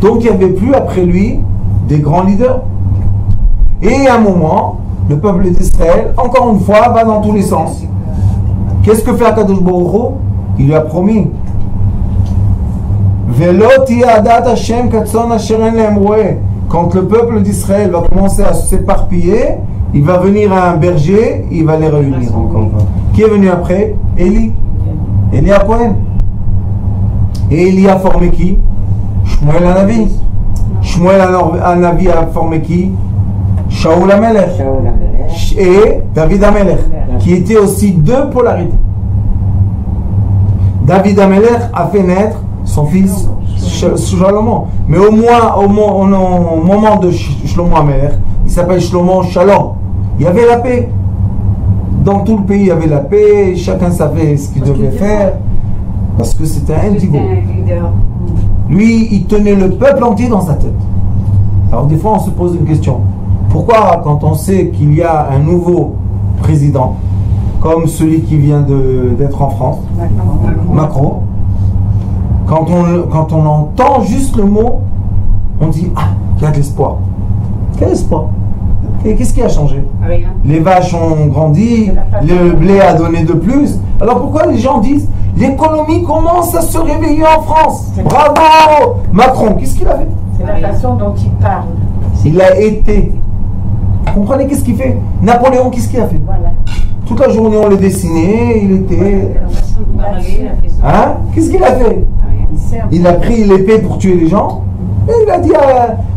Donc, il n'y avait plus après lui des grands leaders. Et à un moment, le peuple d'Israël, encore une fois, va dans tous les sens. Qu'est-ce que fait Akadosh Baruch Hu? Il lui a promis. Quand le peuple d'Israël va commencer à s'éparpiller, il va venir à un berger, il va les réunir encore. Qui est venu après? Élie. Élie à Cohen. Et Élie a formé qui? Shmuel Hanavi. Shmuel Hanavi a formé qui? Shaoul Amelech. Et David Amelech, qui étaient aussi deux polarités. David Amelech a fait naître son fils Shlomo. Mais au moment de Shlomo Amelech, il s'appelle Shlomo Shalom. Il y avait la paix. Dans tout le pays, il y avait la paix. Chacun savait ce qu'il devait faire. Parce que c'était un indigo. Lui, il tenait le peuple entier dans sa tête. Alors des fois, on se pose une question. Pourquoi, quand on sait qu'il y a un nouveau président, comme celui qui vient d'être en France, Macron, quand on entend juste le mot, on dit, ah, il y a de l'espoir. Quel espoir? Et qu'est-ce qui a changé? Rien. Les vaches ont grandi, le blé a donné de plus. Alors pourquoi les gens disent, l'économie commence à se réveiller en France? Bravo Macron, qu'est-ce qu'il a fait? C'est la façon dont il parle. Il a été. Vous comprenez qu'est-ce qu'il fait? Napoléon, qu'est-ce qu'il a fait? Voilà. Toute la journée, on le dessinait, il était... Hein? Qu'est-ce qu'il a fait? Il a pris l'épée pour tuer les gens. Et il a dit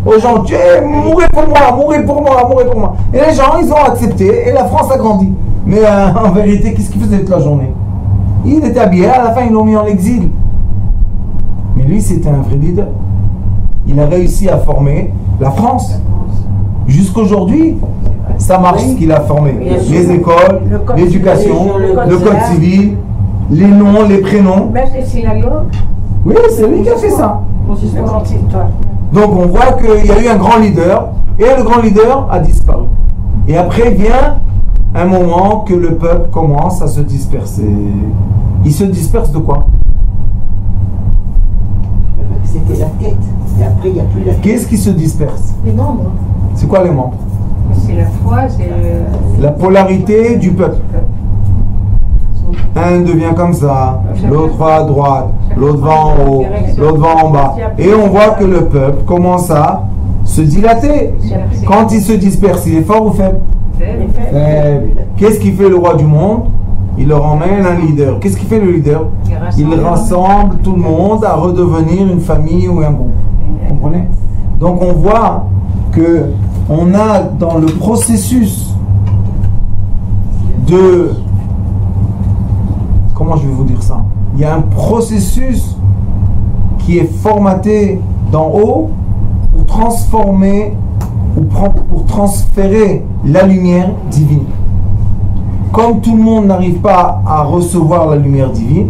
aux gens, mourrez pour moi, mourrez pour moi, mourrez pour moi. Et les gens, ils ont accepté et la France a grandi. Mais en vérité, qu'est-ce qu'il faisait toute la journée? Il était habillé, à la fin, ils l'ont mis en exil. Mais lui, c'était un vrai leader. Il a réussi à former la France. Jusqu'aujourd'hui, ça marche ce qu'il a formé. Les écoles, l'éducation, le code civil, les noms, les prénoms. Même les synagogues. Oui, c'est lui qui a fait ça. Donc on voit qu'il y a eu un grand leader et le grand leader a disparu. Et après vient un moment que le peuple commence à se disperser. Il se disperse de quoi? C'était la tête. Et après, il n'y a plus la tête. Qu'est-ce qui se disperse? Les membres. C'est quoi les membres? C'est la foi, c'est La polarité du peuple. Un devient comme ça, l'autre va à droite, l'autre va en haut, l'autre va en bas. Et on voit que le peuple commence à se dilater. Quand il se disperse, il est fort ou faible? Faible. Qu'est-ce qui fait le roi du monde? Il leur emmène un leader. Qu'est-ce qui fait le leader? Il rassemble tout le monde à redevenir une famille ou un groupe. Vous comprenez? Donc on voit que on a dans le processus de... Comment je vais vous dire ça? Il y a un processus qui est formaté d'en haut pour transformer ou pour transférer la lumière divine. Comme tout le monde n'arrive pas à recevoir la lumière divine,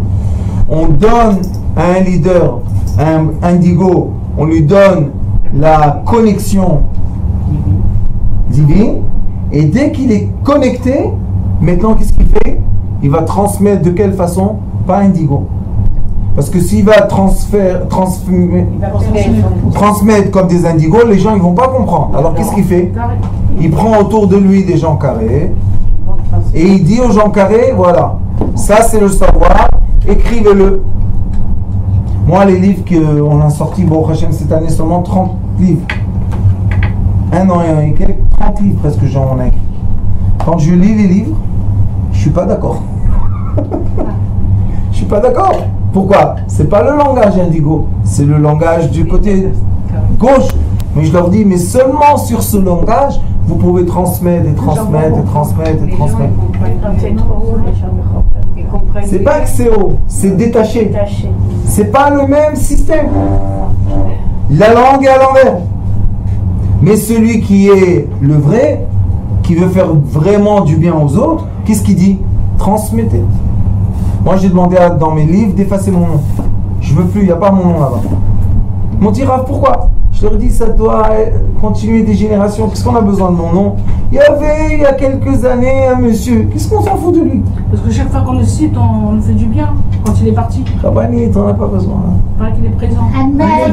on donne à un leader, un indigo, on lui donne la connexion divine, et dès qu'il est connecté, maintenant qu'est-ce qu'il fait? Il va transmettre de quelle façon? Pas indigo. Parce que s'il va transmettre comme des indigos, les gens ils vont pas comprendre. Alors qu'est-ce qu'il fait? Il prend autour de lui des gens carrés et il dit aux gens carrés, voilà, ça c'est le savoir, écrivez-le. Moi, les livres qu'on a sortis, bon, Hachem, cette année, seulement 30 livres. Un an et quelques, 30 livres presque, j'en ai écrit. Quand je lis les livres, je suis pas d'accord. Je suis pas d'accord. Pourquoi? C'est pas le langage indigo, c'est le langage du côté gauche. Mais je leur dis, mais seulement sur ce langage, vous pouvez transmettre et transmettre et transmettre et transmettre. Quand c'est trop haut, les gens ne comprennent pas. C'est pas que c'est haut, c'est détaché. Détaché. C'est pas le même système. La langue est à l'envers. Mais celui qui est le vrai, qui veut faire vraiment du bien aux autres, qu'est-ce qu'il dit? Transmettez. Moi j'ai demandé dans mes livres d'effacer mon nom. Je veux plus, il n'y a pas mon nom là-bas. Ils m'ont dit, Rav, pourquoi? Je leur dis, ça doit continuer des générations. Qu'est-ce qu'on a besoin de mon nom? Il y avait, il y a quelques années, un monsieur. Qu'est-ce qu'on s'en fout de lui? Parce que chaque fois qu'on le cite, on nous fait du bien. Quand il est parti, Rabbani, t'en as pas besoin. il paraît qu'il est présent.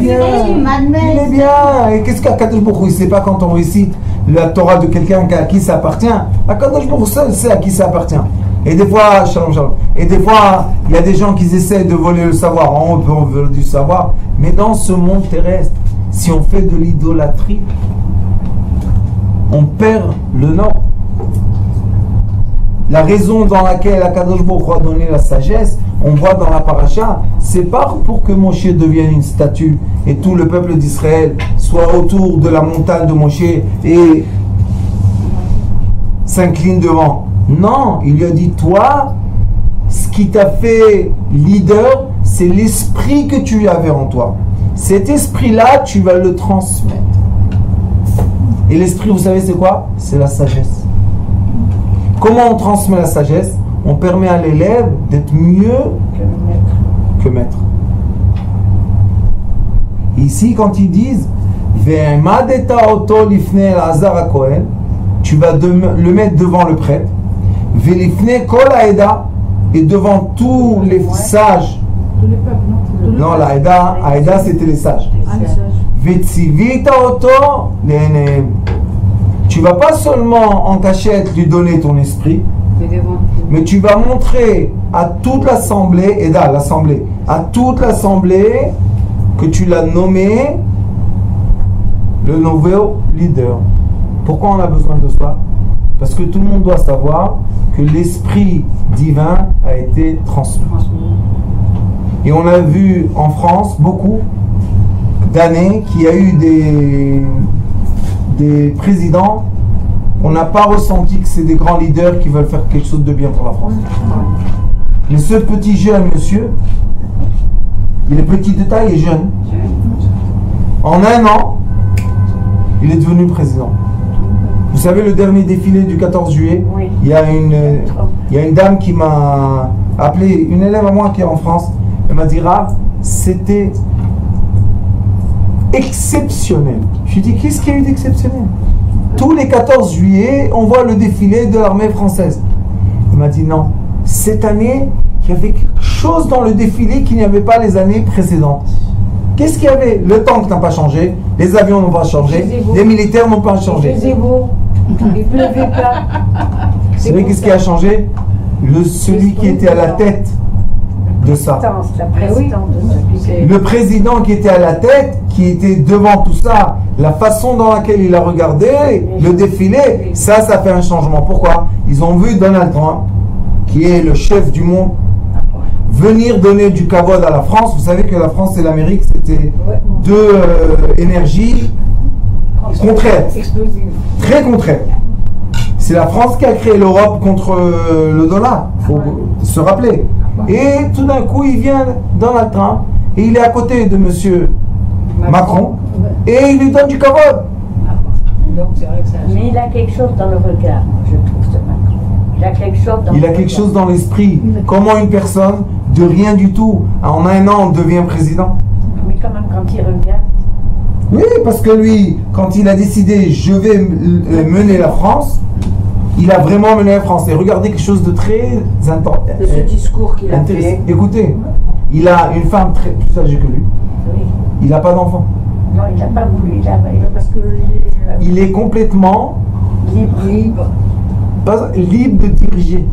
Il est bien. Et qu'est-ce qu'Akadosh Baruch Hu, il ne sait pas quand on récite la Torah de quelqu'un à qui ça appartient. Akadosh Baruch Hu seul sait à qui ça appartient. Et des fois, shalom, shalom. Et des fois, il y a des gens qui essaient de voler le savoir. On peut voler du savoir. Mais dans ce monde terrestre, si on fait de l'idolâtrie, on perd le nord. La raison dans laquelle Akadosh Baruch Hu a donné la sagesse, on voit dans la paracha, c'est pas pour que Moshe devienne une statue et tout le peuple d'Israël soit autour de la montagne de Moshe et s'incline devant. Non, il lui a dit, toi, ce qui t'a fait leader, c'est l'esprit que tu avais en toi. Cet esprit-là, tu vas le transmettre. Et l'esprit, vous savez, c'est quoi? C'est la sagesse. Comment on transmet la sagesse? On permet à l'élève d'être mieux que maître. Ici, quand ils disent Ve'emadeta oto lifne Elazar HaKohen, tu vas le mettre devant le prêtre, Ve'lifne kol haeda, et devant tous les sages. Tous les peuples, non? Non, la Haeda, c'était les sages. Ah, les sages. Ve'tzivita oto le'enehem. Tu vas pas seulement en cachette lui donner ton esprit, mais tu vas montrer à toute l'assemblée, et là, l'assemblée, à toute l'assemblée que tu l'as nommé le nouveau leader. Pourquoi on a besoin de cela? Parce que tout le monde doit savoir que l'esprit divin a été transmis. Et on a vu en France beaucoup d'années qu'il y a eu des présidents, on n'a pas ressenti que c'est des grands leaders qui veulent faire quelque chose de bien pour la France. Mais ce petit jeune monsieur, il est petit de taille et jeune. En un an, il est devenu président. Vous savez, le dernier défilé du 14 juillet, Oui. il y a une dame qui m'a appelé, une élève à moi qui est en France, elle m'a dit, Rav, c'était exceptionnel. Je lui ai dit, qu'est-ce qu'il y a eu d'exceptionnel? Tous les 14 juillet, on voit le défilé de l'armée française. Il m'a dit, non, cette année, il y avait quelque chose dans le défilé qu'il n'y avait pas les années précédentes. Qu'est-ce qu'il y avait? Le tank n'a pas changé, les avions n'ont pas changé, les militaires n'ont pas changé. Il faisait beau, il pleuvait pas. Vous savez qu'est-ce qui a changé? Celui qui était à la tête de ça. La présidente de celui Le président qui était à la tête, qui était devant tout ça, la façon dans laquelle il a regardé le défilé, ça fait un changement. Pourquoi? Ils ont vu Donald Trump, qui est le chef du monde, venir donner du kavod à la France. Vous savez que la France et l'Amérique, c'était deux énergies contraires, très contraires. C'est la France qui a créé l'Europe contre le dollar, il faut se rappeler. Et tout d'un coup, il vient Donald Trump et il est à côté de monsieur Macron et il lui donne du kavod. Mais il a quelque chose dans le regard, moi, je trouve, ce Macron. Il a quelque chose dans Il le a quelque regard. chose dans l'esprit. Comment une personne, de rien du tout, en un an, devient président? Mais quand même, quand il regarde, Oui, parce que lui, quand il a décidé, je vais mener la France, il a vraiment mené la France. Et regardez quelque chose de très important. De ce discours qu'il a fait. Écoutez, il a une femme très plus âgée que lui. oui. Il n'a pas d'enfant. Non, il n'a pas voulu, parce que Il est complètement libre. libre de diriger.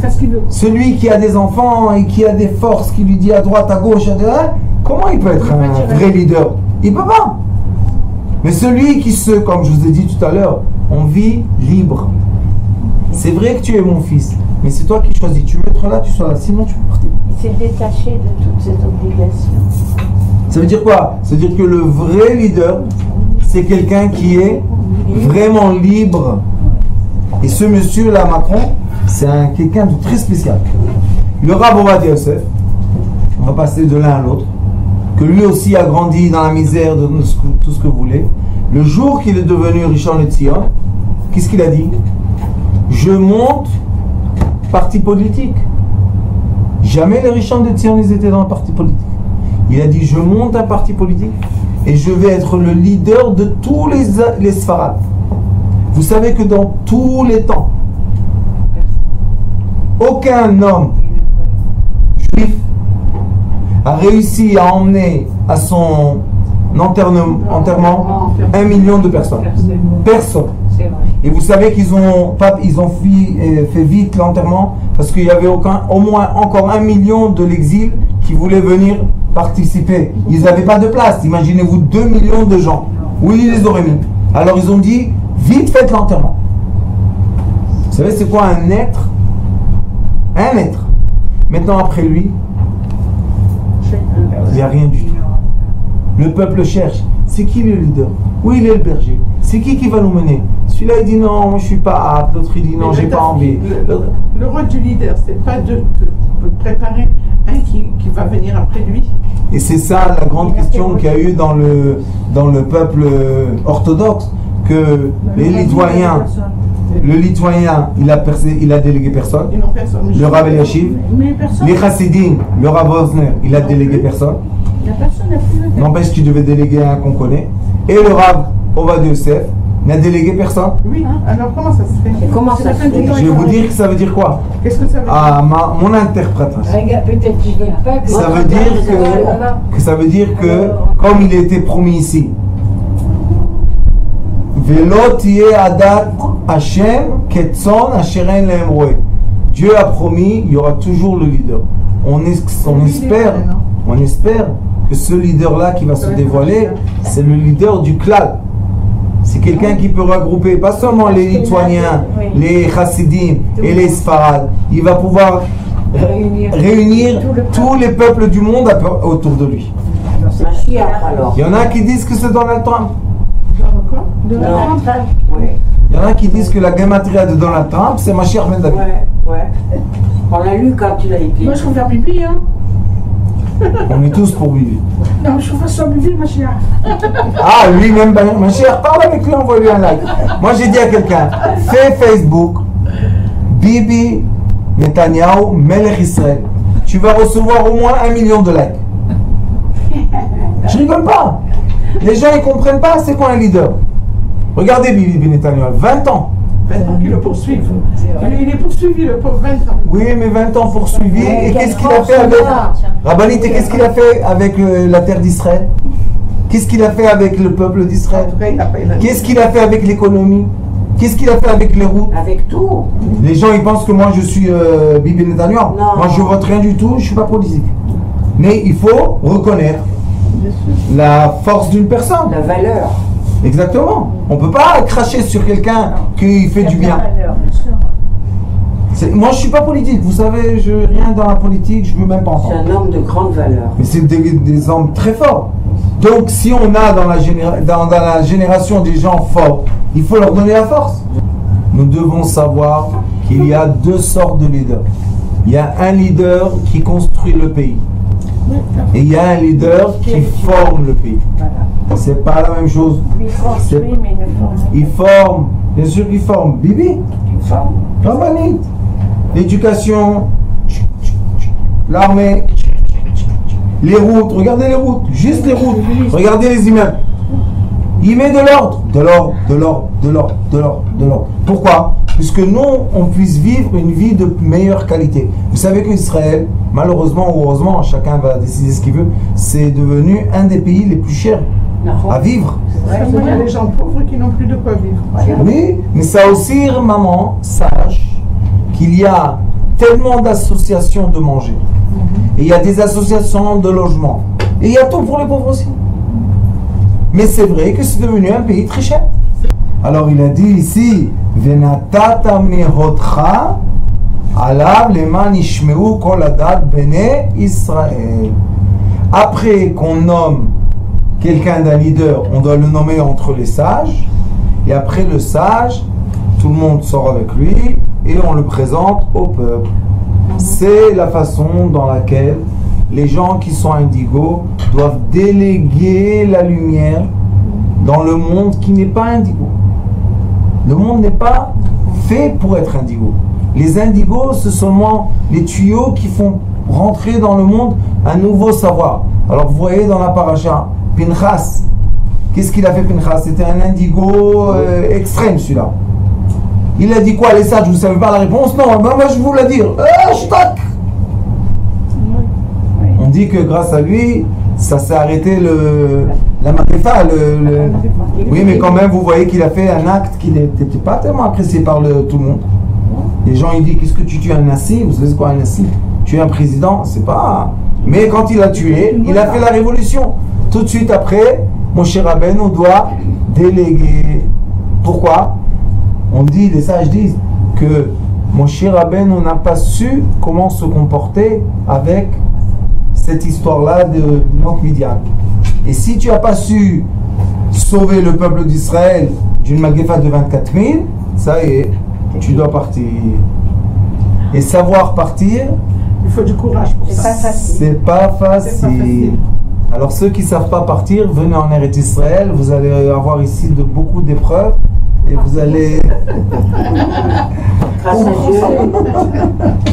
fait ce qu'il veut. Celui qui a des enfants et qui a des forces, qui lui dit à droite, à gauche, comment il peut être un vrai leader? Il peut pas. Mais celui qui comme je vous ai dit tout à l'heure, on vit libre. C'est vrai que tu es mon fils, mais c'est toi qui choisis. Tu veux être là, tu sois là. Sinon, tu peux partir. Il s'est détaché de toutes ses obligations. Ça veut dire quoi? Ça veut dire que le vrai leader, c'est quelqu'un qui est vraiment libre. Et ce monsieur-là, Macron, c'est quelqu'un de très spécial. Le Rav Ovadia Yosef, on va passer de l'un à l'autre, que lui aussi a grandi dans la misère, de tout ce que vous voulez. Le jour qu'il est devenu Rishon LeZion, qu'est-ce qu'il a dit? Je monte parti politique. Jamais les Rishon LeZion ils étaient dans un parti politique. Il a dit je monte un parti politique et je vais être le leader de tous les Sfarad. Vous savez que dans tous les temps, aucun homme juif a réussi à emmener à son enterrement 1 million de personnes. Personne. Et vous savez qu'ils ont fait vite l'enterrement parce qu'il y avait au moins encore 1 million de l'exil qui voulaient venir participer. Ils n'avaient pas de place. Imaginez-vous 2 millions de gens. Où ils les auraient mis? Alors ils ont dit, vite faites l'enterrement. Vous savez c'est quoi un être? Un être. Maintenant après lui, il n'y a rien du tout. Le peuple cherche. C'est qui le leader? Où il est le berger? C'est qui va nous mener? Celui-là il dit non, moi je suis pas apte. L'autre il dit non, j'ai pas envie. Le rôle du leader, c'est pas de préparer un qui va venir après lui. Et c'est ça la grande question qu'il y a eu dans le peuple orthodoxe, que les Lituaniens, le Lituanien, il a délégué personne. Le Rav Eliashiv, les Chassidim, le Rav Osner, il a délégué personne. N'empêche qu'il devait déléguer un qu'on connaît. Et le Rav Ovadia Yosef n'a délégué personne. Oui, alors comment ça se fait? Comment ça se fait? Je vais vous dire que ça veut dire quoi? Qu'est-ce que ça veut dire? Ah, mon interprétation. Peut-être qu'il veut pas que Ça veut dire que comme il a été promis ici, Velo tiye adat Hashem ketson asheren lehem. Dieu a promis, il y aura toujours le leader. On espère que ce leader-là qui va se dévoiler, c'est le leader du klal. C'est quelqu'un qui peut regrouper pas seulement les Lituaniens, les Chassidim et les Sfarad. Il va pouvoir réunir tous les peuples du monde autour de lui. Il y en a qui disent que c'est Donald Trump. Il y en a qui disent que la gematria de Donald Trump, c'est Mashiach Ben David. Ouais. On l'a lu quand tu l'as écrit. Moi je préfère Bibi, hein. On est tous pour Bibi. Non, je préfère sur Bibi, ma chère. Ah, lui-même, Mashiach, parle avec lui, envoie-lui un like. Moi j'ai dit à quelqu'un, fais Facebook, Bibi Netanyahu, Melech Israël. Tu vas recevoir au moins 1 million de likes. Je rigole pas. Les gens ils comprennent pas c'est quoi un leader. Regardez Bibi Netanyahu, 20 ans. 20 ans qu'il le poursuivent. Il est poursuivi le pauvre 20 ans. Oui, mais 20 ans poursuivi. Et qu'est-ce qu'il a fait avec Rabbanit, et qu'est-ce qu'il a fait avec la terre d'Israël? Qu'est-ce qu'il a fait avec le peuple d'Israël? Qu'est-ce qu'il a fait avec l'économie? Qu'est-ce qu'il a fait avec les routes? Avec tout. Les gens ils pensent que moi je suis Bibi Netanyahu. Moi je vote rien du tout, je suis pas politique. Mais il faut reconnaître la force d'une personne. La valeur. Exactement. On ne peut pas cracher sur quelqu'un qui fait du bien. Moi, je ne suis pas politique. Vous savez, je rien dans la politique, je ne veux même pas entendre. C'est un homme de grande valeur. Mais c'est des hommes très forts. Donc, si on a dans la génération des gens forts, il faut leur donner la force. Nous devons savoir qu'il y a 2 sortes de leaders. Il y a un leader qui construit le pays. Et il y a un leader qui forme le pays. C'est pas la même chose. Il forme, bien sûr qu'il forme. Bibi, Rabbanit, l'éducation, l'armée, les routes, regardez les routes, juste les routes, regardez les immeubles. Il met de l'ordre, de l'ordre, de l'ordre, de l'ordre, de l'ordre, de l'ordre. Pourquoi? Puisque nous, on puisse vivre une vie de meilleure qualité. Vous savez qu'Israël, malheureusement ou heureusement, chacun va décider ce qu'il veut, c'est devenu un des pays les plus chers à vivre. Il y a des gens pauvres qui n'ont plus de quoi vivre. Oui, mais ça aussi, maman, sache qu'il y a tellement d'associations de manger. Et il y a des associations de logement. Et il y a tout pour les pauvres aussi. Mais c'est vrai que c'est devenu un pays très cher. Alors il a dit ici, Venatata mehotcha alav leman ishmeu kol adat bene Israël. Après qu'on nomme quelqu'un d'un leader, on doit le nommer entre les sages. Et après le sage, tout le monde sort avec lui et on le présente au peuple. C'est la façon dans laquelle les gens qui sont indigos doivent déléguer la lumière dans le monde qui n'est pas indigo. Le monde n'est pas fait pour être indigo. Les indigos, c'est seulement les tuyaux qui font rentrer dans le monde un nouveau savoir. Alors vous voyez dans la paracha, Pinchas, qu'est-ce qu'il a fait Pinchas? C'était un indigo extrême celui-là. Il a dit quoi les sages? Vous ne savez pas la réponse? Non, ben moi je vais vous la dire. On dit que grâce à lui, ça s'est arrêté la magéfa. Oui, mais quand même, vous voyez qu'il a fait un acte qui n'était pas tellement apprécié par tout le monde. Les gens ils disent, qu'est-ce que tu tues un nassi? Vous savez c'est quoi un nassi? Tuer un président, c'est pas... Mais quand il a tué, il a fait la révolution. Tout de suite après, Moshe Rabbeinu doit déléguer. Pourquoi? On dit, les sages disent que Moshe Rabbeinu n'a pas su comment se comporter avec cette histoire-là de Mount Midian. Et si tu n'as pas su sauver le peuple d'Israël d'une magéfa de 24 000, ça y est, tu dois partir. Et savoir partir, Il faut du courage pour ça. c'est pas facile. Alors ceux qui ne savent pas partir, venez en Eretz Israël, vous allez avoir ici beaucoup d'épreuves et vous allez... Grâce à Dieu,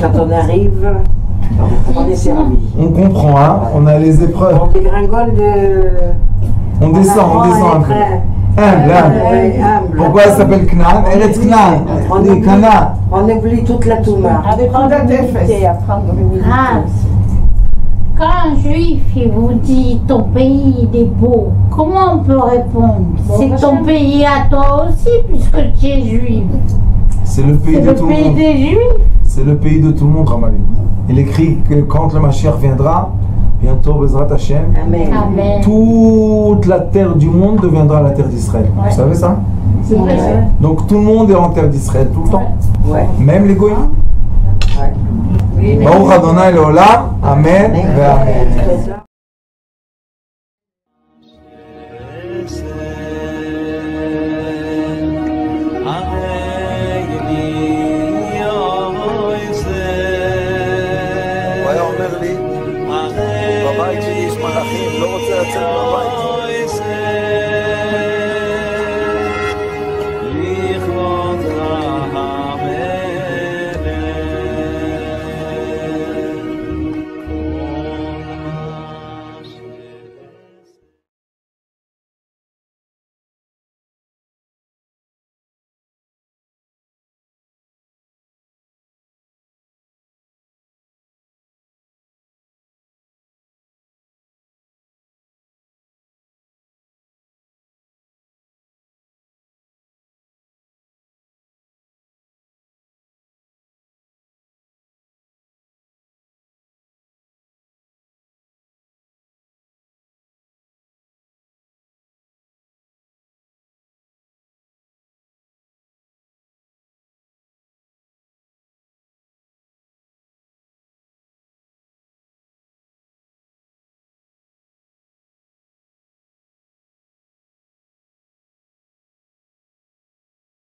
quand on arrive, on est servi. On comprend, hein, on a les épreuves. On dégringole de... On descend un peu. Humble. Pourquoi ça s'appelle Knan? Eretz Knan. On dit Kana. On oublie toute la Touma. Apprendre l'humilité, apprendre l'humilité. Ah. Quand un juif il vous dit ton pays il est beau, comment on peut répondre? C'est ton pays à toi aussi puisque tu es juif. C'est le pays C'est de le tout le pays monde. des juifs. C'est le pays de tout le monde, Ramali. Il écrit que quand le Mashiach viendra, bientôt, Bezrat Hashem, Amen. Amen. toute la terre du monde deviendra la terre d'Israël. Vous savez ça? C'est vrai, ça. Donc tout le monde est en terre d'Israël tout le temps. Ouais. Même les goyim. Ouais. Baruch Adonai Leolam. Amen. Amen. Ve Amen.